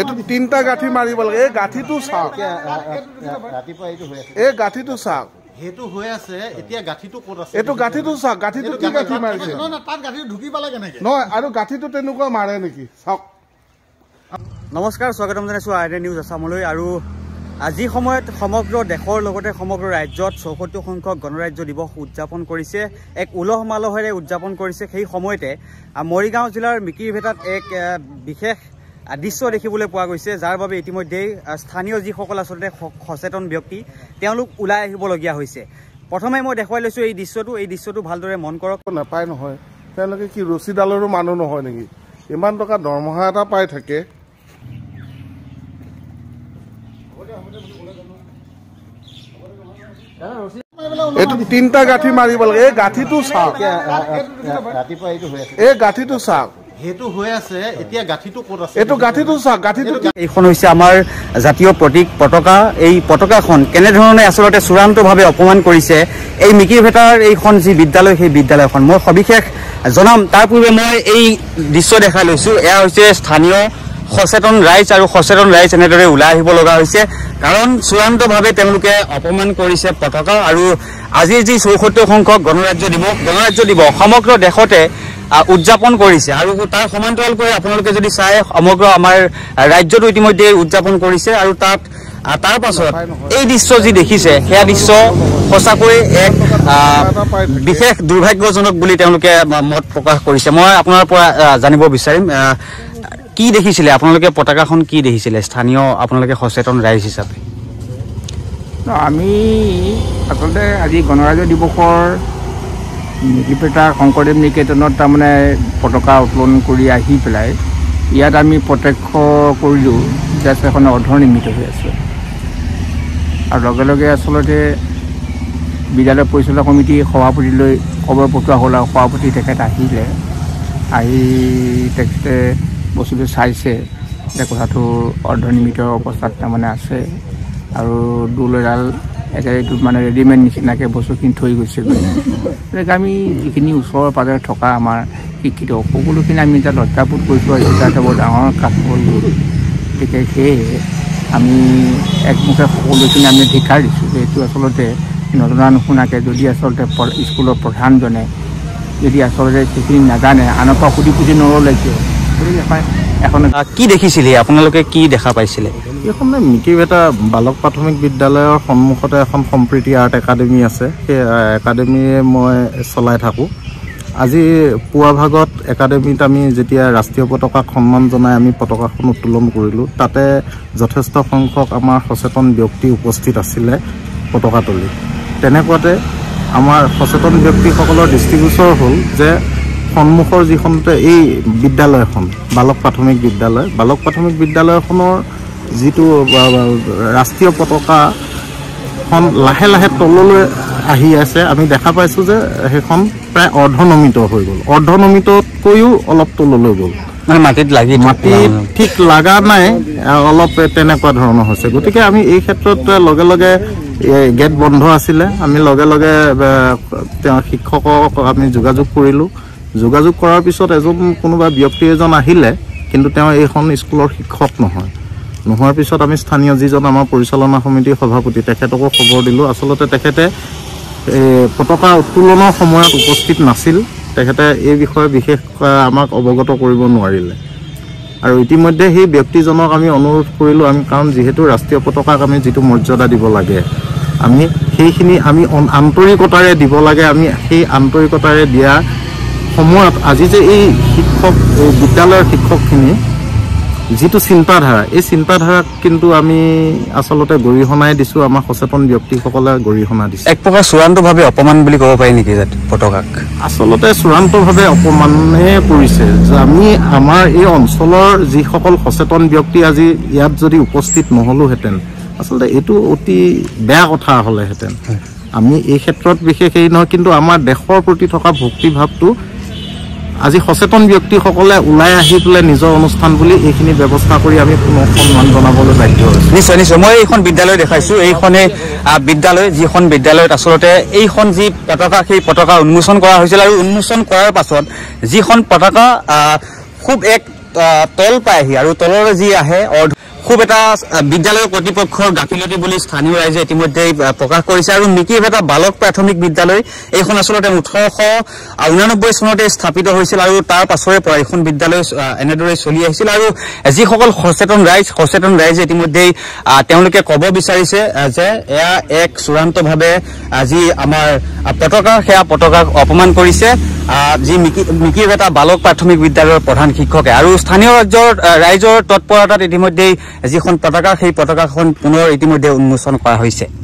এইটো তিনটা গাঁঠি মাৰিব লাগে। এই গাঁঠিটো চাওক, এই গাঁঠিটো চাওক, হেতু হৈ আছে এতিয়া গাঁঠিটো ক'ত আছে? এইটো গাঁঠিটো চাওক, গাঁঠিটো কি গাঁঠি মাৰিছে? নহয় তাত গাঁঠিটো ঢুকি পালে কেনেকে? নহয় আৰু গাঁঠিটো তেনেকুৱা মাৰে নেকি চাওক। নমস্কাৰ, স্বাগতম জনাইছোঁ আইডি নিউজ আছামলৈ। আৰু আজি সময়ত সমগ্ৰ দেশৰ লগতে সমগ্ৰ ৰাজ্যত ৭৪ সংখ্যক গণৰাজ্য দিৱস উদযাপন কৰিছে, এক উলহ মালহেৰে উদযাপন কৰিছে। সেই সময়তে মৰিগাঁও জিলাৰ মিকিৰভেটাত এক বিশেষ দৃশ্য দেখিবলৈ পোৱা গৈছে, যাৰ বাবে ইতিমধ্যেই স্থানীয় যিসকল আচলতে সচেতন ব্যক্তি তেওঁলোক ওলাই আহিবলগীয়া হৈছে। প্ৰথমে মই দেখুৱাই লৈছোঁ এই দৃশ্যটো ভালদৰে মন কৰক। নাপায় নহয়, তেওঁলোকে কি ৰছীডালৰো মানুহ নহয় নেকি? ইমান টকা দৰমহা এটা পাই থাকে। এইটো তিনটা গাঁঠি মাৰিব লাগে। এই গাঁঠিটো চাওক, ৰাতিপুৱা এইটো হৈ আছে, এই গাঁঠিটো চাওক, হেতু হৈ আছে এতিয়া গাঁঠিটো ক'ত আছে? এইটো গাঁঠিটো চাওক, গাঁঠিটো এইখন হৈছে আমাৰ জাতীয় প্ৰতীক পতাকা। এই পতাকাখন কেনেধৰণে আচলতে চূড়ান্তভাৱে অপমান কৰিছে এই মিকিৰভেটাৰ এইখন যি বিদ্যালয়, সেই বিদ্যালয়খন মই সবিশেষ জনাম। তাৰ পূৰ্বে মই এই দৃশ্য দেখাই লৈছোঁ। এয়া হৈছে স্থানীয় সচেতন ৰাইজ, আৰু সচেতন ৰাইজ এনেদৰে ওলাই আহিব লগা হৈছে, কাৰণ চূড়ান্তভাৱে তেওঁলোকে অপমান কৰিছে পতাকা। আৰু আজিৰ যি ৭৪ সংখ্যক গণৰাজ্য দিৱস সমগ্ৰ দেশতে উদযাপন কৰিছে, আৰু তাৰ সমান্তৰালকৈ আপোনালোকে যদি চাই সমগ্ৰ আমাৰ ৰাজ্যতো ইতিমধ্যে উদযাপন কৰিছে। আৰু তাৰ পাছত এই দৃশ্য যি দেখিছে, সেয়া দৃশ্য সঁচাকৈ এক বিশেষ দুৰ্ভাগ্যজনক বুলি তেওঁলোকে মত প্ৰকাশ কৰিছে। মই আপোনাৰ পৰা জানিব বিচাৰিম, কি দেখিছিলে আপোনালোকে? পতাকাখন কি দেখিছিলে স্থানীয় আপোনালোকে সচেতন ৰাইজ হিচাপে? আমি আচলতে আজি গণৰাজ্য দিৱসৰ মিকিৰভেটা শংকৰদেৱ নিকেতনত তাৰমানে পতাকা উত্তোলন কৰি আহি পেলাই ইয়াত আমি প্ৰত্যক্ষ কৰিলোঁ যে এখন অৰ্ধনিৰ্মিত হৈ আছে। আৰু লগে লগে আচলতে বিদ্যালয় পৰিচালনা সমিতিৰ সভাপতিলৈ খবৰ পঠোৱা হ'ল, আৰু সভাপতি তেখেত আহিলে, আহি তেখেতে বস্তুটো চাইছে যে কথাটো অৰ্ধনিৰ্মিত অৱস্থাত তাৰমানে আছে, আৰু দোল এডাল একেবাৰে মানে ৰেডিমেড নিচিনাকৈ বস্তুখিনি থৈ গৈছেগৈ। গতিকে আমি যিখিনি ওচৰৰ পাজৰে থকা আমাৰ শিক্ষিত সকলোখিনি আমি এতিয়া লজ্জাবোধ কৰিছোঁ, আৰু এটা এটা বৰ ডাঙৰ কাম হ'ল। গতিকে সেয়ে আমি একমুখে সকলোখিনি আমি ধিক্কাৰ দিছোঁ যে এইটো আচলতে নজনা নুশুনাকৈ যদি আচলতে স্কুলৰ প্ৰধানজনে যদি আচলতে সেইখিনি নাজানে, আনৰ পৰা সুধি পুধি নল'লে কিয়? গতিকে এখন কি দেখিছিলে আপোনালোকে, কি দেখা পাইছিলে? এইখন মিকিৰভেটা বালক প্ৰাথমিক বিদ্যালয়ৰ সন্মুখতে এখন সম্প্ৰীতি আৰ্ট একাডেমি আছে। সেই একাডেমিয়ে মই চলাই থাকোঁ। আজি পুৱা ভাগত একাডেমিত আমি যেতিয়া ৰাষ্ট্ৰীয় পতাকাক সন্মান জনাই আমি পতাকাখন উত্তোলন কৰিলোঁ, তাতে যথেষ্ট সংখ্যক আমাৰ সচেতন ব্যক্তি উপস্থিত আছিলে পতাকা তুলি। তেনেকুৱাতে আমাৰ সচেতন ব্যক্তিসকলৰ দৃষ্টিগোচৰ হ'ল যে সন্মুখৰ যিখনতে এই বিদ্যালয়খন বালক প্ৰাথমিক বিদ্যালয়খনৰ যিটো ৰাষ্ট্ৰীয় পতাকাখন লাহে লাহে তললৈ আহি আছে। আমি দেখা পাইছোঁ যে সেইখন প্ৰায় অৰ্ধনমিত হৈ গ'ল, অৰ্ধনমিততকৈও অলপ তললৈ গ'ল, মানে মাটিত ঠিক লগা নাই, অলপ তেনেকুৱা ধৰণৰ হৈছে। গতিকে আমি এই ক্ষেত্ৰত লগে লগে গেট বন্ধ আছিলে, আমি লগে লগে তেওঁ শিক্ষকক আমি যোগাযোগ কৰিলোঁ। যোগাযোগ কৰাৰ পিছত কোনোবা ব্যক্তি এজন আহিলে, কিন্তু তেওঁ এইখন স্কুলৰ শিক্ষক নোহোৱাৰ পিছত আমি স্থানীয় যিজন আমাৰ পৰিচালনা সমিতিৰ সভাপতি তেখেতকো খবৰ দিলোঁ। আচলতে তেখেতে পতাকা উত্তোলনৰ সময়ত উপস্থিত নাছিল, তেখেতে এই বিষয়ে বিশেষ আমাক অৱগত কৰিব নোৱাৰিলে। আৰু ইতিমধ্যে সেই ব্যক্তিজনক আমি অনুৰোধ কৰিলোঁ, কাৰণ যিহেতু ৰাষ্ট্ৰীয় পতাকাক আমি যিটো মৰ্যাদা দিব লাগে, আমি সেইখিনি আমি আন্তৰিকতাৰে দিব লাগে। আমি সেই আন্তৰিকতাৰে দিয়া সময়ত আজি যে এই বিদ্যালয়ৰ শিক্ষকখিনি যিটো চিন্তাধাৰা, এই চিন্তাধাৰাক কিন্তু আমি আচলতে গৰিহণাই দিছোঁ, আমাৰ সচেতন ব্যক্তিসকলে গৰিহণা দিছে। এক প্ৰকাৰ চূড়ান্তভাৱে অপমান বুলি ক'ব পাৰি নেকি পতাকাক? আচলতে চূড়ান্তভাৱে অপমানে কৰিছে যে আমাৰ এই অঞ্চলৰ যিসকল সচেতন ব্যক্তি আজি ইয়াত যদি উপস্থিত নহ'লোহেঁতেন, আচলতে এইটো অতি বেয়া কথা হ'লেহেঁতেন। আমি এই ক্ষেত্ৰত বিশেষ হেৰি নহয়, কিন্তু আমাৰ দেশৰ প্ৰতি থকা ভক্তিভাৱটো আজি সচেতন ব্যক্তিসকলে ওলাই আহি পেলাই নিজৰ অনুষ্ঠান বুলি এইখিনি ব্যৱস্থা কৰি আমি পুনৰ সন্মান জনাবলৈ বাধ্য হৈছোঁ। নিশ্চয় নিশ্চয়। মই এইখন বিদ্যালয় দেখাইছোঁ, এইখনে বিদ্যালয়, যিখন বিদ্যালয়ত আচলতে এইখন যি পতাকা, সেই পতাকা উন্মোচন কৰা হৈছিল। আৰু উন্মোচন কৰাৰ পাছত যিখন পতাকা খুব এক তল পায়হি আৰু তললৈ যি আহে খুব এটা বিদ্যালয়ৰ কৰ্তৃপক্ষৰ গাফিলতি বুলি স্থানীয় ৰাইজে ইতিমধ্যে প্ৰকাশ কৰিছে আৰু মিকিৰভেটা বালক প্ৰাথমিক বিদ্যালয় এইখন আচলতে 1889 চনতে স্থাপিত হৈছিল আৰু তাৰ পাছৰে পৰা এইখন বিদ্যালয় এনেদৰে চলি আহিছিল আৰু যিসকল সচেতন ৰাইজে ইতিমধ্যে তেওঁলোকে ক'ব বিচাৰিছে যে এয়া এক চূড়ান্তভাৱে যি আমাৰ পতাকা সেয়া পতাকাক অপমান কৰিছে যি মিকিৰভেটা বালক প্ৰাথমিক বিদ্যালয়ৰ প্ৰধান শিক্ষকে আৰু স্থানীয় ৰাইজৰ তৎপৰতাত ইতিমধ্যে যিখন পতাকা সেই পতাকাখন পুনৰ ইতিমধ্যে উন্মোচন কৰা হৈছে।